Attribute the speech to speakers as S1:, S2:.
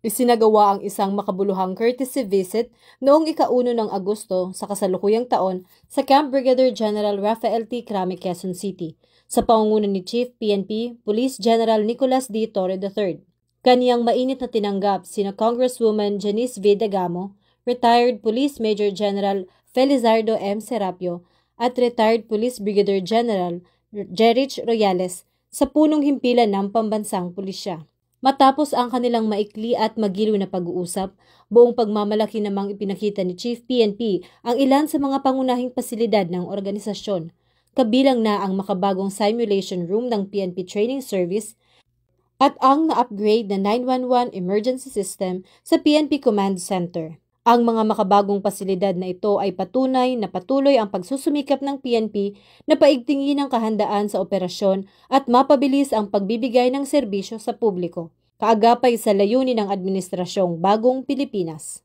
S1: Isinagawa ang isang makabuluhang courtesy visit noong ika-1 ng Agosto sa kasalukuyang taon sa Camp Brigadier General Rafael T. Crame, Quezon City, sa pangunguna ni Chief PNP Police General Nicolas D. Torre III. Kaniyang mainit na tinanggap sina Congresswoman Janice V. Dagamo, Retired Police Major General Felizardo M. Serapio, at Retired Police Brigadier General Jerich Royales sa punong himpilan ng pambansang pulisya. Matapos ang kanilang maikli at magiliw na pag-uusap, buong pagmamalaki namang ipinakita ni Chief PNP ang ilan sa mga pangunahing pasilidad ng organisasyon, kabilang na ang makabagong simulation room ng PNP Training Service at ang na-upgrade na 911 emergency system sa PNP Command Center. Ang mga makabagong pasilidad na ito ay patunay na patuloy ang pagsusumikap ng PNP na paigtingin ang kahandaan sa operasyon at mapabilis ang pagbibigay ng serbisyo sa publiko, kaagapay sa layunin ng Administrasyong Bagong Pilipinas.